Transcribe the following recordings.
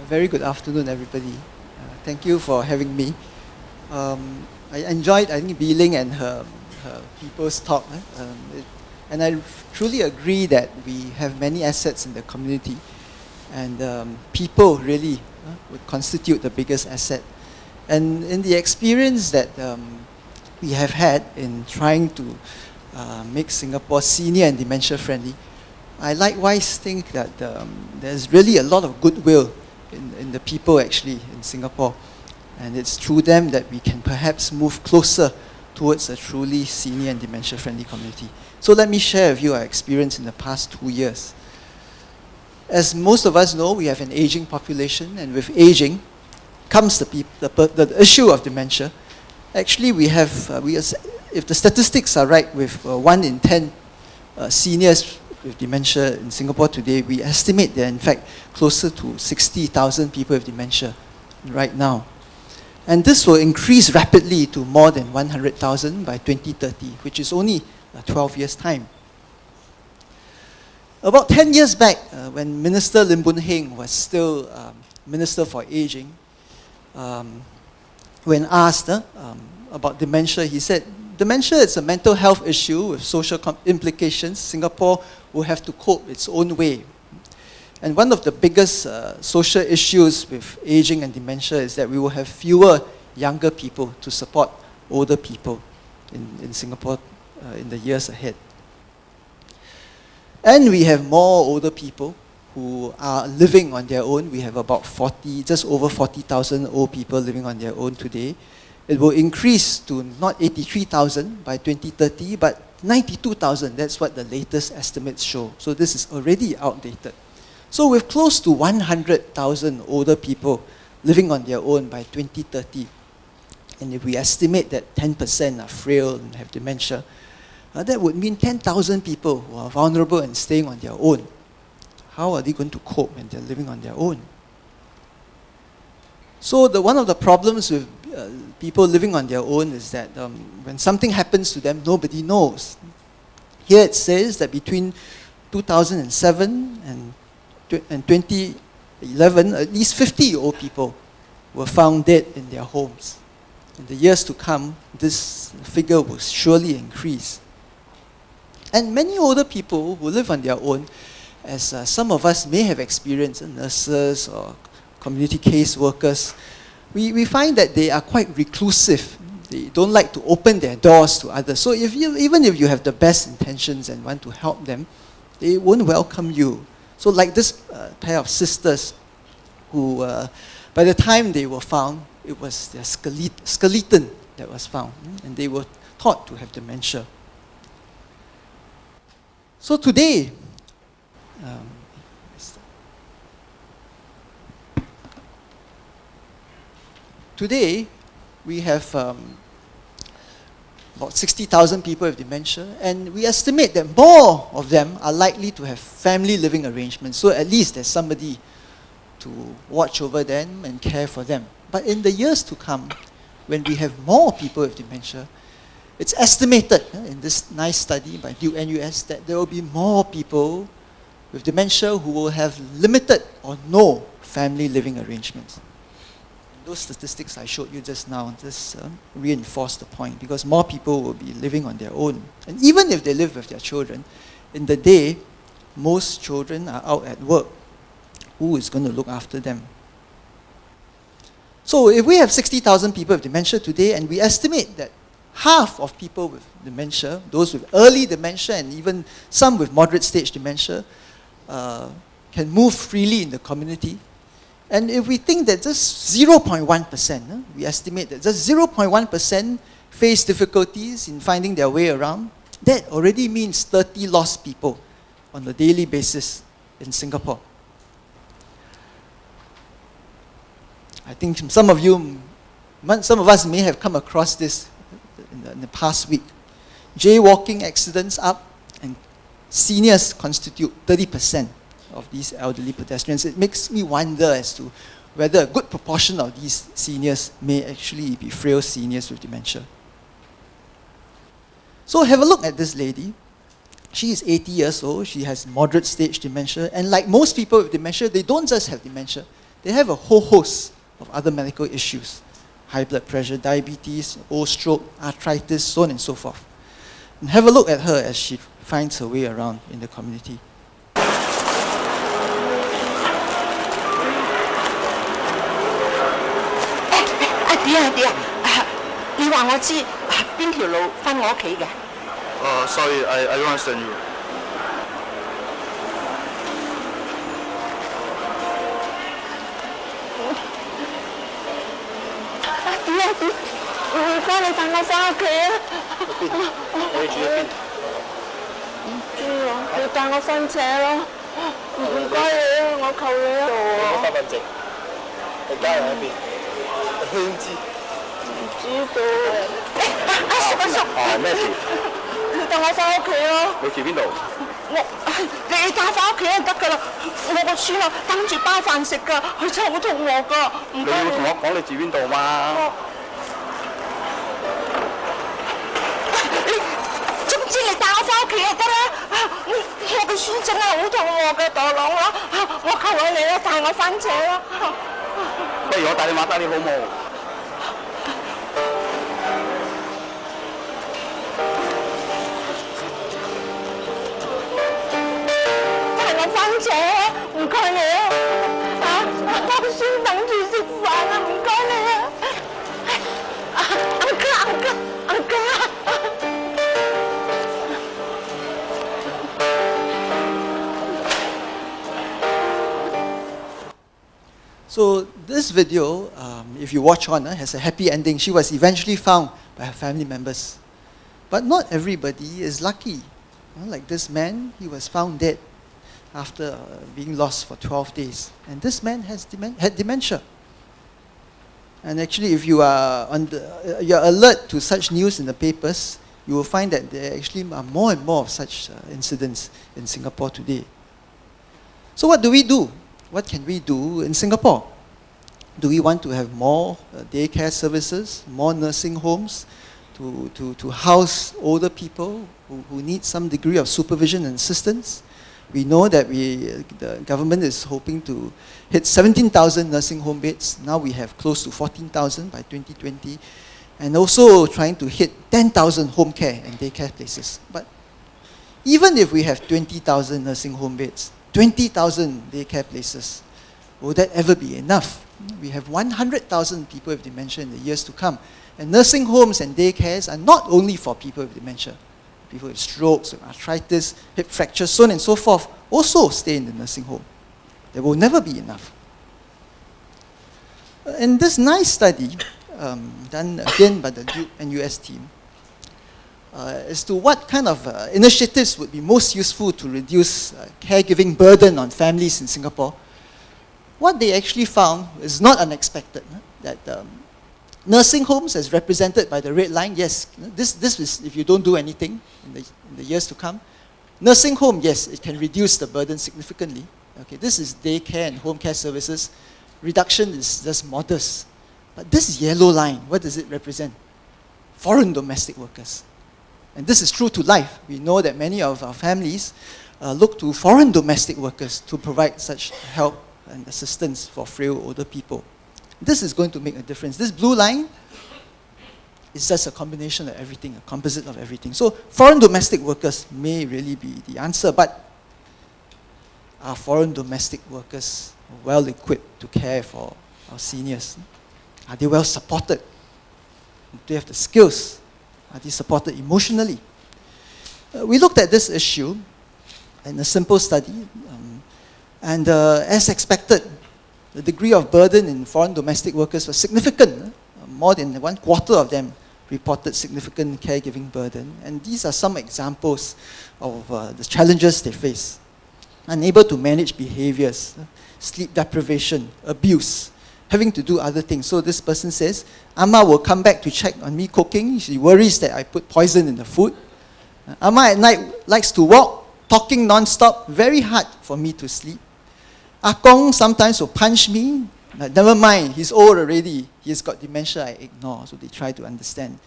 Very good afternoon, everybody. Thank you for having me. I enjoyed, I think, Bee-Ling and her people's talk. And I truly agree that we have many assets in the community. And people really would constitute the biggest asset. And in the experience that we have had in trying to make Singapore senior and dementia friendly, I likewise think that there's really a lot of goodwill in the people actually in Singapore. And it's through them that we can perhaps move closer towards a truly senior and dementia friendly community. So let me share with you our experience in the past 2 years. As most of us know, we have an aging population, and with aging comes the issue of dementia. Actually, we have, if the statistics are right, with 1 in 10 seniors with dementia in Singapore today, we estimate there are in fact closer to 60,000 people with dementia right now. And this will increase rapidly to more than 100,000 by 2030, which is only 12 years' time. About 10 years back, when Minister Lim Boon Heng was still Minister for Aging, when asked about dementia, he said, dementia is a mental health issue with social implications. Singapore will have to cope its own way. And one of the biggest social issues with aging and dementia is that we will have fewer younger people to support older people in Singapore in the years ahead. And we have more older people who are living on their own. We have about just over 40,000 old people living on their own today. It will increase to not 83,000 by 2030, but 92,000. That's what the latest estimates show. So this is already outdated. So with close to 100,000 older people living on their own by 2030, and if we estimate that 10% are frail and have dementia, that would mean 10,000 people who are vulnerable and staying on their own. How are they going to cope when they're living on their own? So one of the problems with people living on their own is that when something happens to them, nobody knows. Here it says that between 2007 and 2011, at least 50 old people were found dead in their homes. In the years to come, this figure will surely increase. And many older people who live on their own, as some of us may have experienced, nurses or community case workers, we find that they are quite reclusive. They don't like to open their doors to others. So even if you have the best intentions and want to help them, they won't welcome you. So like this pair of sisters who, by the time they were found, it was their skeleton that was found, and they were thought to have dementia. So today, we have about 60,000 people with dementia, and we estimate that more of them are likely to have family living arrangements. So at least there's somebody to watch over them and care for them. But in the years to come, when we have more people with dementia, it's estimated in this nice study by Duke NUS that there will be more people with dementia who will have limited or no family living arrangements. Those statistics I showed you just now just reinforce the point, because more people will be living on their own. And even if they live with their children, in the day, most children are out at work. Who is going to look after them? So if we have 60,000 people with dementia today, and we estimate that half of people with dementia, those with early dementia and even some with moderate stage dementia, can move freely in the community. And if we think that just 0.1%, we estimate that just 0.1% face difficulties in finding their way around, that already means 30 lost people on a daily basis in Singapore. I think some of us may have come across this in the past week. Jaywalking accidents up, and seniors constitute 30% of these elderly pedestrians. It makes me wonder as to whether a good proportion of these seniors may actually be frail seniors with dementia. So have a look at this lady. She is 80 years old. She has moderate stage dementia. And like most people with dementia, they don't just have dementia. they have a whole host of other medical issues. High blood pressure, diabetes, old stroke, arthritis, so on and so forth. And have a look at her as she finds her way around in the community. 你話我知邊條路返我屋企嘅？Sorry, I don't understand you. 唔該你帶我返屋企啊！你住喺邊？唔知啊，你帶我返車咯。唔該你啊，我求你啊！你身份證，你家人喺邊？你知唔知？唔知道阿叔，咩事？你帶我返屋企咯。你住邊度？你帶返屋企就得㗎啦。我個孫啊等住包飯食㗎，佢真係好肚餓㗎。唔該你要同我講你住邊度嘛？總之你帶我返屋企就得啦。我個孫真係好肚餓㗎，大佬啊！我求下你啦，帶我返車啦。不如我帶你馬打你好冇？翻車，唔該你啊！我個孫等住食飯啊，唔該你啊！阿哥。So this video, if you watch on, has a happy ending. She was eventually found by her family members. But not everybody is lucky. Like this man, he was found dead after being lost for 12 days. And this man had dementia. And actually, if you are you're alert to such news in the papers, you will find that there actually are more and more of such incidents in Singapore today. So what do we do? What can we do in Singapore? Do we want to have more daycare services, more nursing homes to house older people who need some degree of supervision and assistance? We know that the government is hoping to hit 17,000 nursing home beds. Now we have close to 14,000 by 2020. And also trying to hit 10,000 home care and daycare places. But even if we have 20,000 nursing home beds, 20,000 daycare places, will that ever be enough? We have 100,000 people with dementia in the years to come. And nursing homes and daycares are not only for people with dementia. People with strokes, with arthritis, hip fractures, so on and so forth, also stay in the nursing home. There will never be enough. And this nice study, done again by the Duke NUS team, as to what kind of initiatives would be most useful to reduce caregiving burden on families in Singapore, what they actually found is not unexpected, that nursing homes, as represented by the red line, yes, this is if you don't do anything in the years to come. Nursing home, yes, it can reduce the burden significantly. Okay, this is daycare and home care services. Reduction is just modest. But this yellow line, what does it represent? Foreign domestic workers. And this is true to life. We know that many of our families look to foreign domestic workers to provide such help and assistance for frail older people. This is going to make a difference. This blue line is just a combination of everything, a composite of everything. So foreign domestic workers may really be the answer, but are foreign domestic workers well equipped to care for our seniors? Are they well supported? Do they have the skills? Are they supported emotionally? We looked at this issue in a simple study, and as expected, the degree of burden in foreign domestic workers was significant. More than 1/4 of them reported significant caregiving burden. And these are some examples of the challenges they face. Unable to manage behaviors, sleep deprivation, abuse, having to do other things. So this person says, Amma will come back to check on me cooking. She worries that I put poison in the food. Amma at night likes to walk, talking non-stop, very hard for me to sleep. Akong sometimes will punch me. Never mind, he's old already. He's got dementia, I ignore. So they try to understand.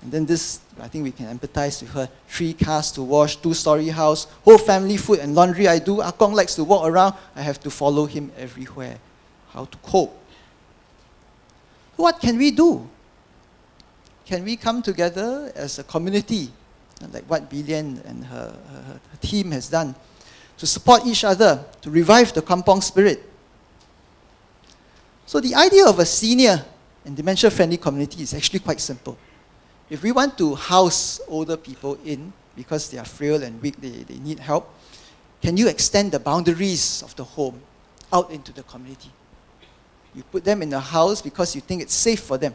And then this, I think we can empathize with her. 3 cars to wash, 2-story house, whole family food and laundry I do. Akong likes to walk around. I have to follow him everywhere. how to cope. What can we do? Can we come together as a community, like what Bilian and her team has done, to support each other, to revive the kampong spirit? So the idea of a senior and dementia-friendly community is actually quite simple. If we want to house older people in, because they are frail and weak, they need help, can you extend the boundaries of the home out into the community? You put them in a house because you think it's safe for them.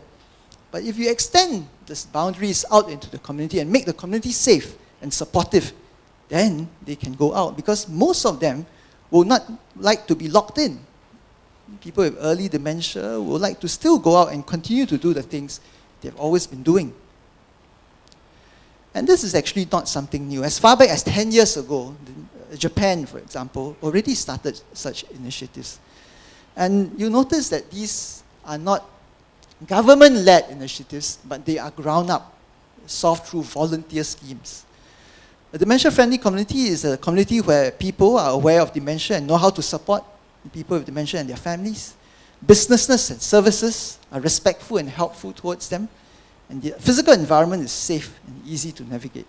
But if you extend these boundaries out into the community and make the community safe and supportive, then they can go out, because most of them will not like to be locked in. People with early dementia will like to still go out and continue to do the things they've always been doing. And this is actually not something new. As far back as 10 years ago, Japan, for example, already started such initiatives. And you notice that these are not government-led initiatives, but they are ground up, solved through volunteer schemes. A dementia-friendly community is a community where people are aware of dementia and know how to support people with dementia and their families. Businesses and services are respectful and helpful towards them, and the physical environment is safe and easy to navigate.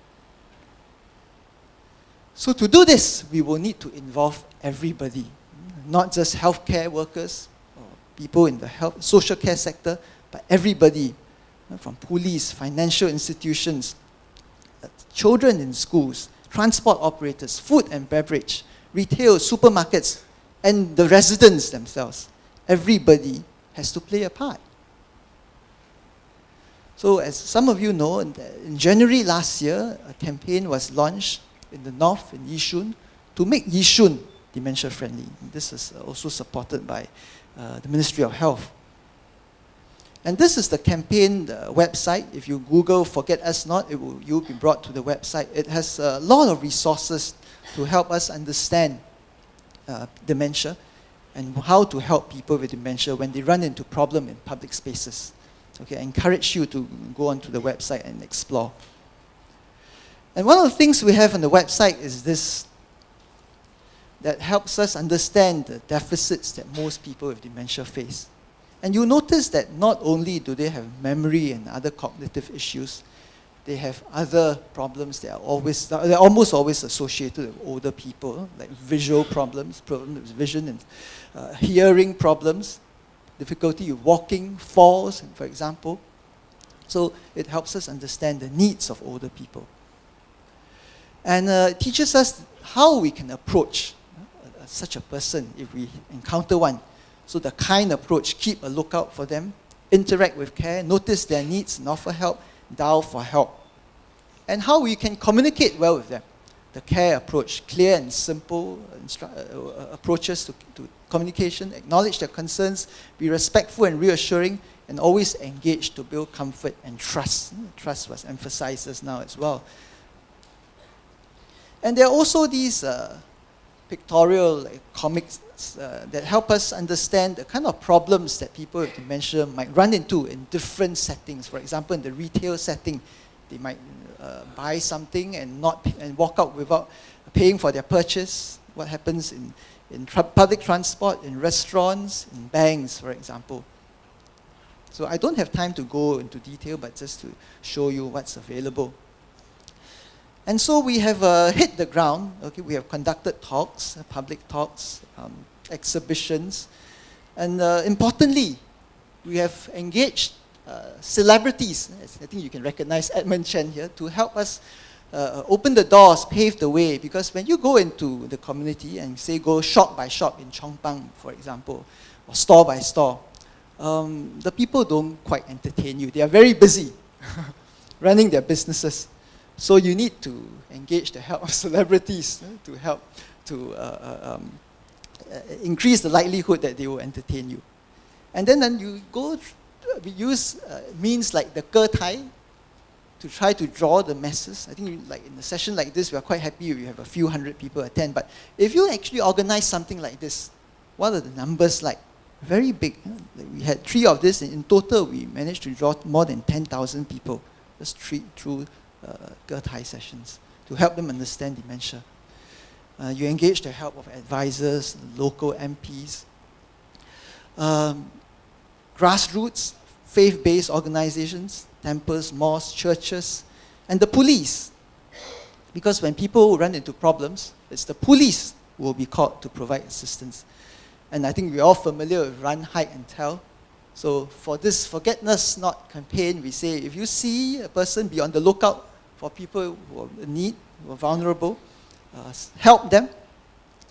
So to do this, we will need to involve everybody, not just healthcare workers or people in the social care sector, but everybody, from police, financial institutions, children in schools, transport operators, food and beverage, retail, supermarkets, and the residents themselves. Everybody has to play a part. So as some of you know, in January last year, a campaign was launched in the north, in Yishun, to make Yishun dementia-friendly. This is also supported by the Ministry of Health. And this is the campaign website. If you Google "Forget Us Not," you'll be brought to the website. It has a lot of resources to help us understand dementia and how to help people with dementia when they run into problems in public spaces. Okay, I encourage you to go onto the website and explore. And one of the things we have on the website is this, that helps us understand the deficits that most people with dementia face. And you'll notice that not only do they have memory and other cognitive issues, they have other problems that are they're almost always associated with older people, like visual problems with vision, and hearing problems, difficulty with walking, falls, for example. So it helps us understand the needs of older people. And it teaches us how we can approach such a person if we encounter one. So the kind approach: keep a lookout for them, interact with care, notice their needs and offer help, dial for help. And how we can communicate well with them. The care approach: clear and simple approaches to communication, acknowledge their concerns, be respectful and reassuring, and always engage to build comfort and trust. Trust was emphasized now as well. And there are also these pictorial comics that help us understand the kind of problems that people with dementia might run into in different settings. For example, in the retail setting, they might buy something and walk out without paying for their purchase. What happens in public transport, in restaurants, in banks, for example. So I don't have time to go into detail, but just to show you what's available. And so we have hit the ground. Okay, we have conducted talks, public talks, exhibitions, and importantly, we have engaged celebrities. I think you can recognize Edmund Chen here, to help us open the doors, pave the way. Because when you go into the community and say go shop by shop in Chong Pang, for example, or store by store, the people don't quite entertain you. They are very busy running their businesses. So you need to engage the help of celebrities to help to increase the likelihood that they will entertain you. And then you go, we use means like the Ke Tai to try to draw the masses. I think like in a session like this, we are quite happy if you have a few hundred people attend. But if you actually organize something like this, what are the numbers like? Very big. Like we had 3 of this, and in total we managed to draw more than 10,000 people just through Ke Tai sessions to help them understand dementia. You engage the help of advisors, local MPs. grassroots, faith-based organizations, temples, mosques, churches, and the police. Because when people run into problems, it's the police who will be called to provide assistance. And I think we're all familiar with Run, Hide, and Tell. So for this Forget Us Not campaign, we say, if you see a person, be on the lookout for people who are in need, who are vulnerable, help them,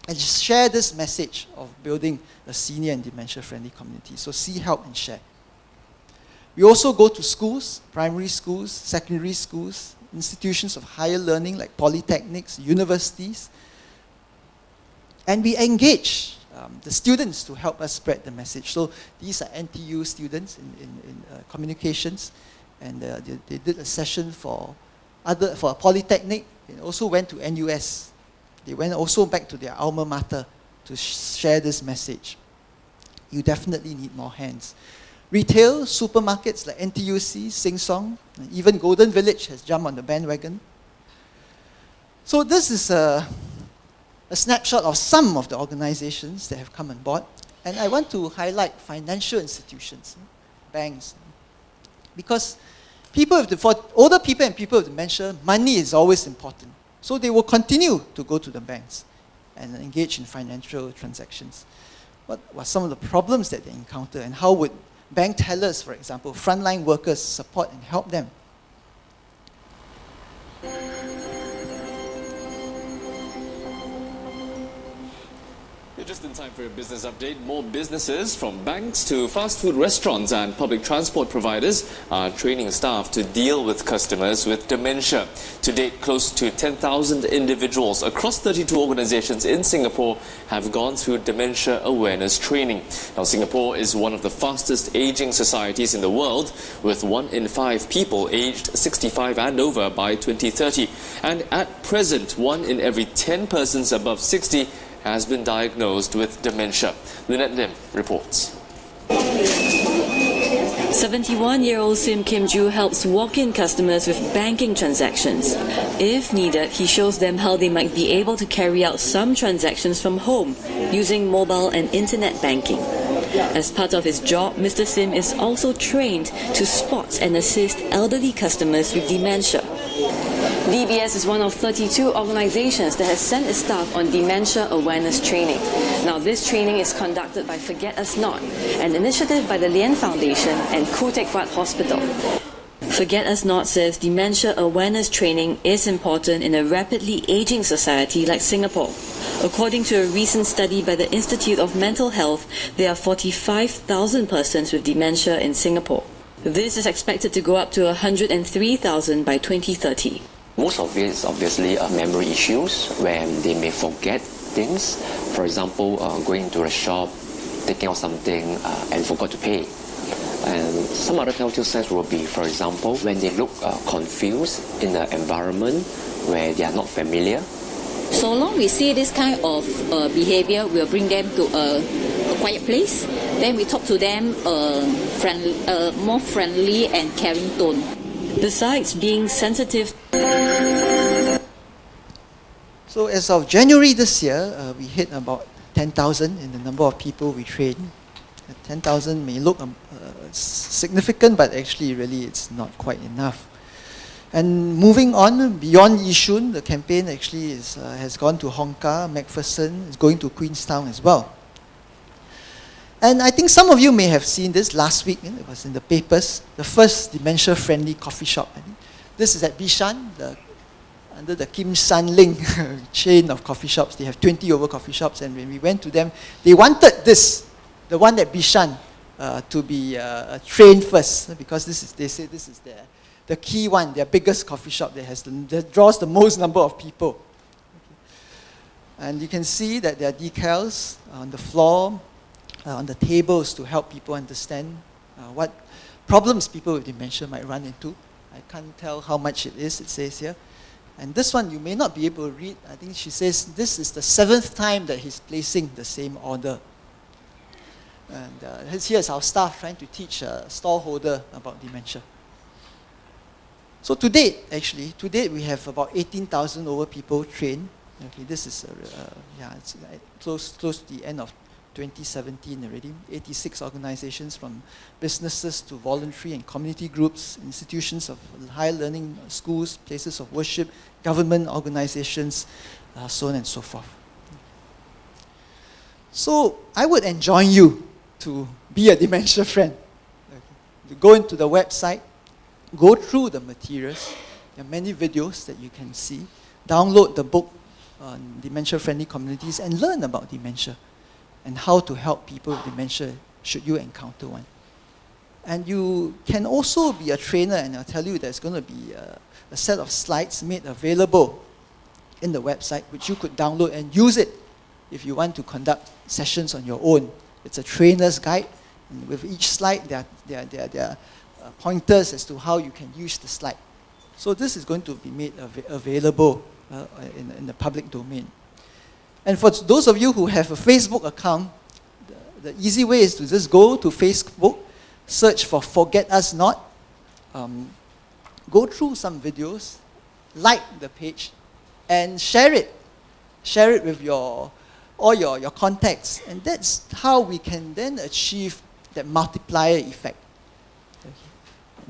and just share this message of building a senior and dementia-friendly community. So see, help, and share. We also go to schools, primary schools, secondary schools, institutions of higher learning like polytechnics, universities, and we engage the students to help us spread the message. So these are NTU students in communications, and they did a session for a polytechnic. They also went to NUS. They went also back to their alma mater to share this message. You definitely need more hands. Retail, supermarkets like NTUC, Sing Song, even Golden Village has jumped on the bandwagon. So this is a snapshot of some of the organizations that have come on board. And I want to highlight financial institutions, banks. Because for older people and people with dementia, money is always important. So they will continue to go to the banks and engage in financial transactions. What were some of the problems that they encounter, and how would bank tellers, for example, frontline workers support and help them? You're just in time for a business update. More businesses, from banks to fast food restaurants and public transport providers, are training staff to deal with customers with dementia. To date, close to 10,000 individuals across 32 organizations in Singapore have gone through dementia awareness training. Now, Singapore is one of the fastest aging societies in the world, with 1 in 5 people aged 65 and over by 2030. And at present, 1 in every 10 persons above 60 has been diagnosed with dementia. Lynette Lim reports. 71-year-old Sim Kim Joo helps walk-in customers with banking transactions. If needed, he shows them how they might be able to carry out some transactions from home using mobile and internet banking. As part of his job, Mr. Sim is also trained to spot and assist elderly customers with dementia. DBS is one of 32 organizations that has sent its staff on dementia awareness training. Now, this training is conducted by Forget Us Not, an initiative by the Lien Foundation and Khoo Teck Puat Hospital. Forget Us Not says dementia awareness training is important in a rapidly aging society like Singapore. According to a recent study by the Institute of Mental Health, there are 45,000 persons with dementia in Singapore. This is expected to go up to 103,000 by 2030. Most of it is obviously memory issues where they may forget things. For example, going to a shop, taking out something and forgot to pay. And some other telltale signs will be, for example, when they look confused in an environment where they are not familiar. So long we see this kind of behavior, we'll bring them to a quiet place. Then we talk to them more friendly and caring tone. Besides being sensitive. So as of January this year, we hit about 10,000 in the number of people we train. 10,000 may look significant, but actually really it's not quite enough. And moving on, beyond Yishun, the campaign actually has gone to Hong Kong, MacPherson, it's going to Queenstown as well. And I think some of you may have seen this last week, it was in the papers, the first dementia-friendly coffee shop. This is at Bishan, under the Kim San Ling chain of coffee shops. They have 20 over coffee shops, and when we went to them, they wanted this, the one at Bishan, to be trained first, because they say this is the key one, their biggest coffee shop that draws the most number of people. Okay. And you can see that there are decals on the floor, on the tables, to help people understand what problems people with dementia might run into. I can't tell how much it is, it says here. And this one you may not be able to read. I think she says this is the 7th time that he's placing the same order. And here's our staff trying to teach a stallholder about dementia. So to date, we have about 18,000 over people trained. Okay, this is it's close to the end of 2017 already. 86 organizations from businesses to voluntary and community groups, institutions of higher learning, schools, places of worship, government organizations, so on and so forth. So I would enjoin you to be a dementia friend. To go into the website, go through the materials. There are many videos that you can see. Download the book on dementia-friendly communities and learn about dementia and how to help people with dementia should you encounter one. And you can also be a trainer, and I'll tell you there's going to be a set of slides made available in the website which you could download and use it if you want to conduct sessions on your own. It's a trainer's guide, and with each slide there are pointers as to how you can use the slide. So this is going to be made available in the public domain. And for those of you who have a Facebook account, the easy way is to just go to Facebook, search for Forget Us Not, go through some videos, like the page, and share it. Share it with all your contacts. And that's how we can then achieve that multiplier effect.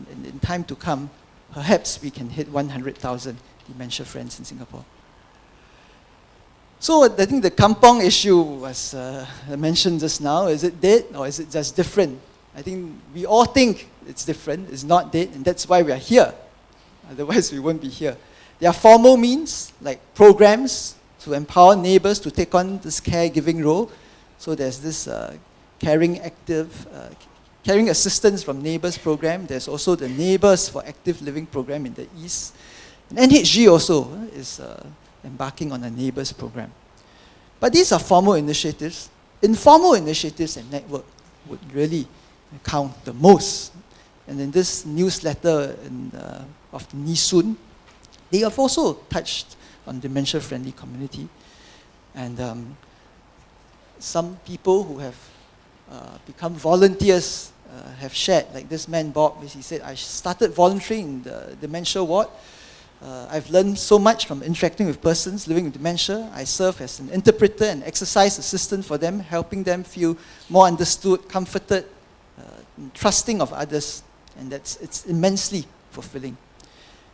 In time to come, perhaps we can hit 100,000 dementia friends in Singapore. So I think the kampong issue was mentioned just now. Is it dead or is it just different? I think we all think it's different, it's not dead, and that's why we are here. Otherwise we won't be here. There are formal means, like programs to empower neighbors to take on this caregiving role. So there's this caring assistance from neighbors program. There's also the Neighbors for Active Living program in the East. And NHG also is embarking on a neighbors program. But these are formal initiatives. Informal initiatives and network would really count the most. And in this newsletter of Nisun, they have also touched on dementia-friendly community. And some people who have become volunteers have shared, like this man Bob, he said, I started volunteering in the dementia ward. I've learned so much from interacting with persons living with dementia. I serve as an interpreter and exercise assistant for them, helping them feel more understood, comforted, trusting of others. And it's immensely fulfilling.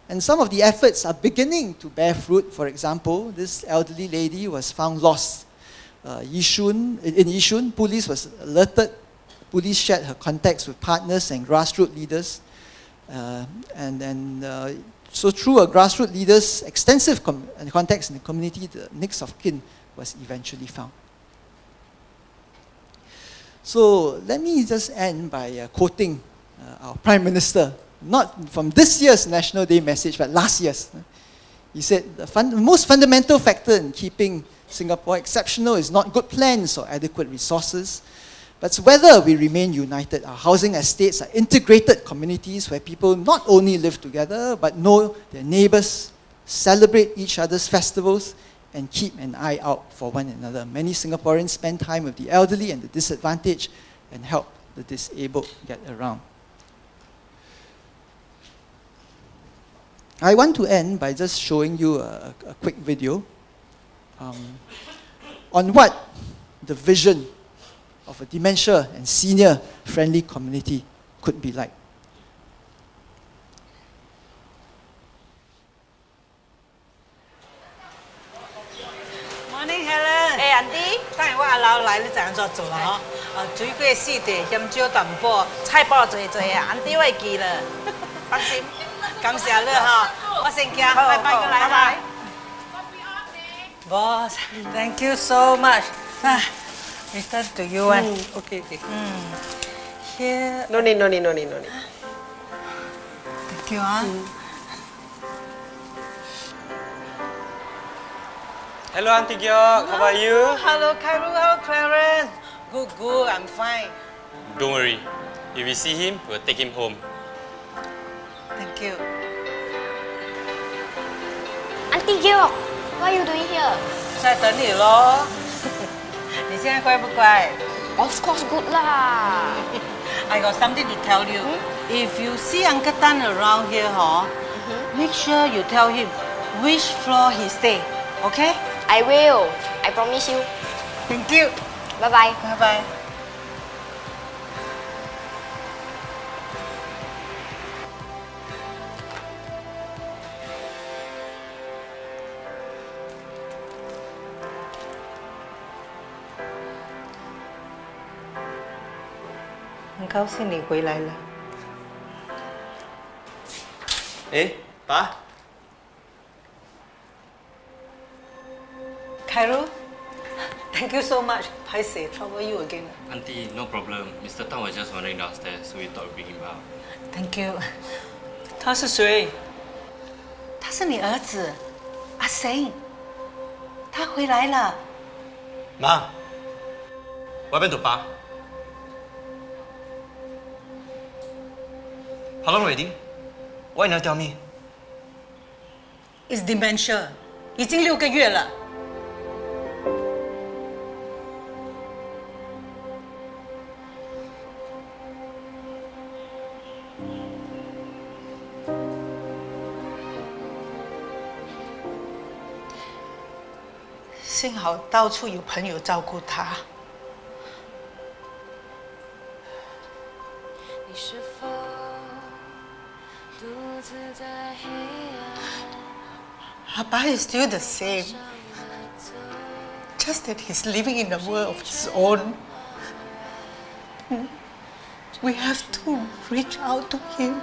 And some of the efforts are beginning to bear fruit. For example, this elderly lady was found lost. In Yishun, police was alerted. Police shared her contacts with partners and grassroots leaders. So through a grassroots leader's extensive contacts in the community, the next of kin was eventually found. So let me just end by quoting our Prime Minister, not from this year's National Day message, but last year's. He said, the most fundamental factor in keeping Singapore exceptional is not good plans or adequate resources, but whether we remain united. Our housing estates are integrated communities where people not only live together, but know their neighbors, celebrate each other's festivals, and keep an eye out for one another. Many Singaporeans spend time with the elderly and the disadvantaged and help the disabled get around. I want to end by just showing you a quick video on what the vision of a dementia and senior friendly community could be like. Morning, Helen. 誒，Auntie，等我阿老來，你怎樣做啦？嗬，水果四地，香蕉淡薄，菜包做做啊，Auntie我會記啦。放心，感謝你哈，我先行，拜拜過來哈。Boss, thank you so much. Return to you one. Okay. Here. No need. Thank you Hello, Auntie Georg. How are you? Hello, Kairu. Hello, Clarence. Good. I'm fine. Don't worry. If we see him, we'll take him home. Thank you. Auntie Georg, what are you doing here? 在等你咯。你现在乖不乖 Of course, good lah. I got something to tell you. If you see Uncle Tan around here, make sure you tell him which floor he stay. Okay? I will. I promise you. Thank you. 拜拜。拜拜。很高兴你回来了。哎，爸。Khairul, thank you so much. I say trouble you again. Auntie, no problem. Mr. Tan was just wandering downstairs, so we thought we'd bring him out. Thank you. 他是谁？他是你儿子，阿成。他回来了。妈，what happened to Pa? How long already? Why you never tell me? It's dementia， 已经6个月了。幸好到处有朋友照顾他。你是否独自在黑暗？ Abba is still the same, just that he's living in a world of his own. We have to reach out to him.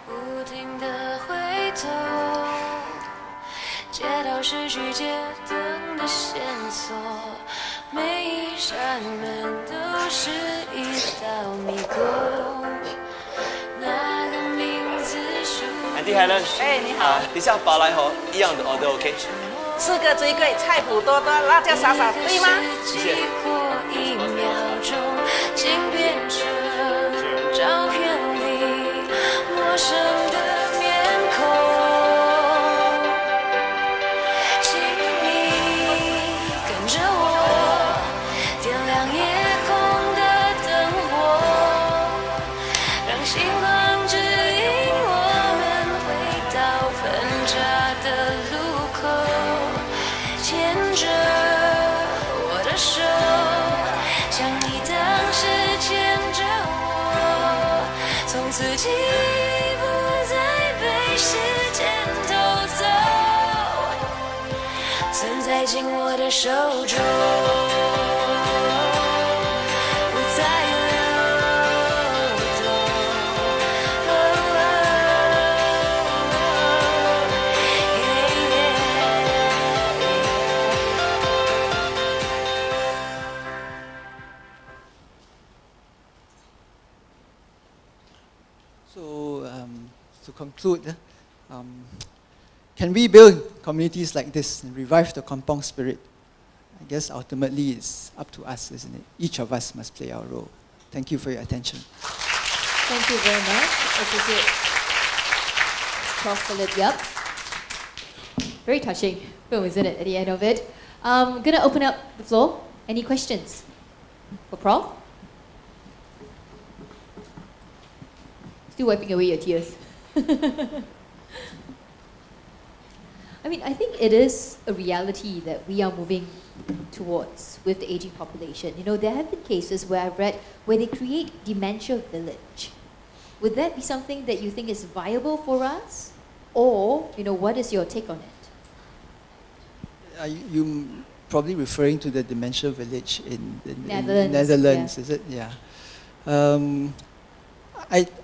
不停地回头，街道失去街灯的线索，每一扇门都是一道迷宫。那个名字属于 Auntie Helen， 哎，你好。等一下爸来吼，一样的 order OK？ 4个追桂，菜谱多多，辣椒少少，对吗？谢谢。过1秒钟，竟变成照片里陌生的面孔。请你跟着我，点亮夜空的灯火，让星光指引我们回到分岔的路口，牵着我的手，像你当时牵着我，从此起不再被时间偷走，存在进我的手中，不再流动。So, to conclude, can we build communities like this and revive the kampong spirit? I guess ultimately it's up to us, isn't it? Each of us must play our role. Thank you for your attention. Thank you very much, Associate Prof Philip Yap. Very touching film, isn't it, at the end of it? I'm going to open up the floor. Any questions for Prof? Still wiping away your tears. I mean, I think it is a reality that we are moving towards with the aging population. You know, there have been cases where I've read where they create dementia village. Would that be something that you think is viable for us? Or, you know, what is your take on it? Are you probably referring to the dementia village in Netherlands, yeah. Is it? Yeah.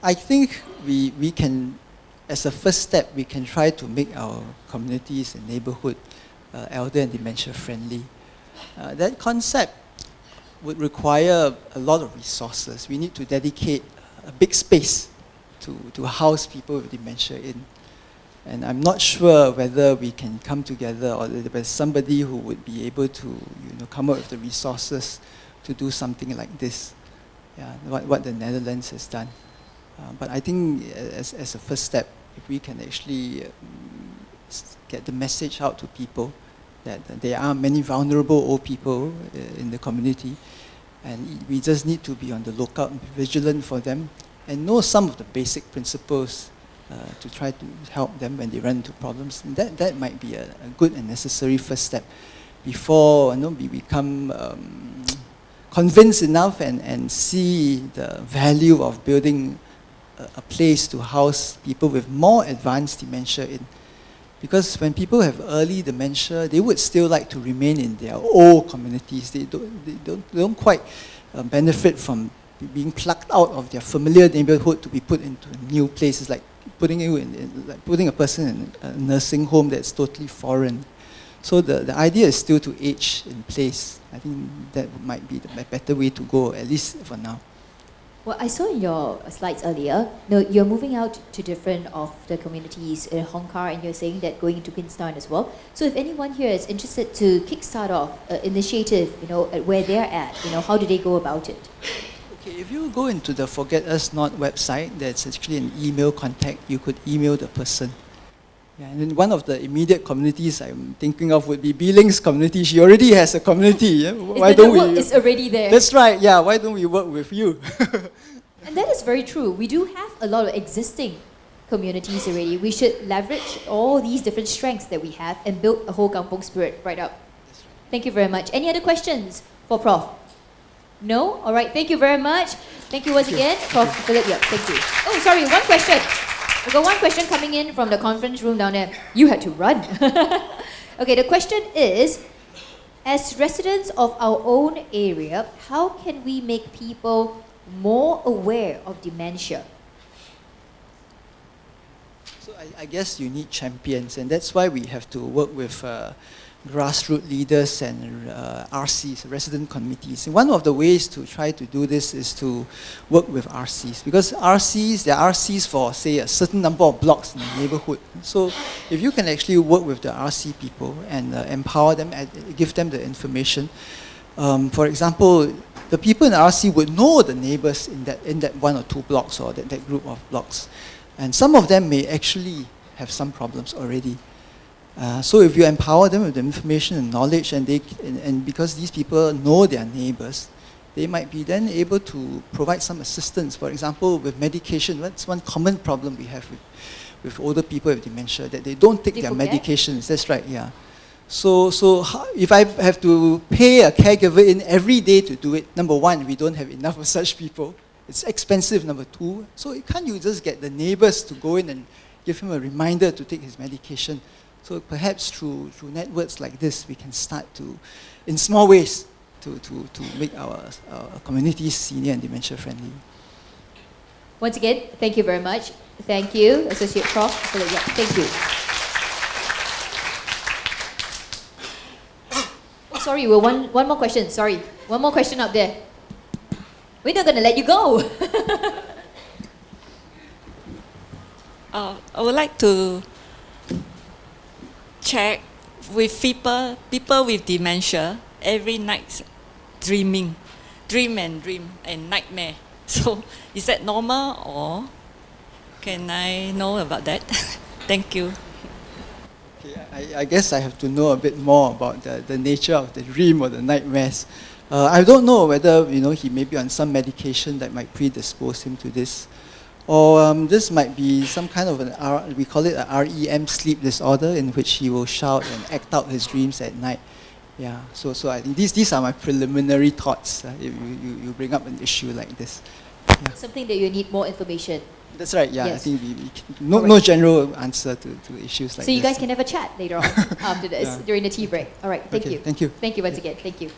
I think we can, as a first step, we can try to make our communities and neighborhood elder and dementia friendly. That concept would require a lot of resources. We need to dedicate a big space to house people with dementia in. And I'm not sure whether we can come together or there's somebody who would be able to come up with the resources to do something like this. Yeah, what the Netherlands has done. But I think as a first step, if we can actually get the message out to people that there are many vulnerable old people in the community, and we just need to be on the lookout and be vigilant for them and know some of the basic principles to try to help them when they run into problems. And that might be a good and necessary first step. before we become convinced enough and see the value of building a place to house people with more advanced dementia in. Because when people have early dementia, they would still like to remain in their old communities. They don't quite benefit from being plucked out of their familiar neighborhood to be put into new places, like putting a person in a nursing home that's totally foreign. So the idea is still to age in place. I think that might be the better way to go, at least for now. Well, I saw in your slides earlier, you're moving out to different of the communities in Hong Kong, and you're saying that going into Queenstown as well. So if anyone here is interested to kickstart off an initiative, at where they're at, how do they go about it? Okay, if you go into the Forget Us Not website, there's actually an email contact. You could email the person. Yeah, and then one of the immediate communities I'm thinking of would be Beeling's community. She already has a community. Yeah? Why don't we? It's already there. That's right. Yeah. Why don't we work with you? And that is very true. We do have a lot of existing communities already. We should leverage all these different strengths that we have and build a whole kampong spirit right up. Thank you very much. Any other questions for Prof? No? All right. Thank you very much. Thank you once again, Prof Philip Yap. Thank you. Oh, sorry. One question. We've got one question coming in from the conference room down there. You had to run. Okay, the question is, as residents of our own area, how can we make people more aware of dementia? So I guess you need champions, and that's why we have to work with grassroots leaders and RCs, resident committees. And one of the ways to try to do this is to work with RCs, because there are RCs for, say, a certain number of blocks in the neighborhood. So if you can actually work with the RC people and empower them and give them the information, for example, the people in the RC would know the neighbors in that one or two blocks or that group of blocks. And some of them may actually have some problems already. So if you empower them with the information and knowledge, and because these people know their neighbors, they might be then able to provide some assistance. For example, with medication, that's one common problem we have with older people with dementia, that they don't take their medications. That's right, yeah. So if I have to pay a caregiver in every day to do it, number one, we don't have enough of such people. It's expensive, number two. So can't you just get the neighbors to go in and give him a reminder to take his medication? So perhaps through networks like this, we can start to, in small ways, to make our communities senior and dementia friendly. Once again, thank you very much. Thank you, Associate Prof Philip Yap. Thank you. Oh, sorry, one more question. Sorry, one more question up there. We're not going to let you go. I would like to check with people with dementia every night dream and nightmare. So is that normal, or can I know about that? Thank you. Okay, I guess I have to know a bit more about the nature of the dream or the nightmares. I don't know whether he may be on some medication that might predispose him to this. Or this might be some kind of we call it a REM sleep disorder, in which he will shout and act out his dreams at night. Yeah, so I think these are my preliminary thoughts if you bring up an issue like this. Yeah. Something that you need more information. That's right, yeah. Yes. I think no general answer to issues like this. So you guys can have a chat later on after this, during the tea break. All right, thank you. Thank you. Thank you once again. Thank you.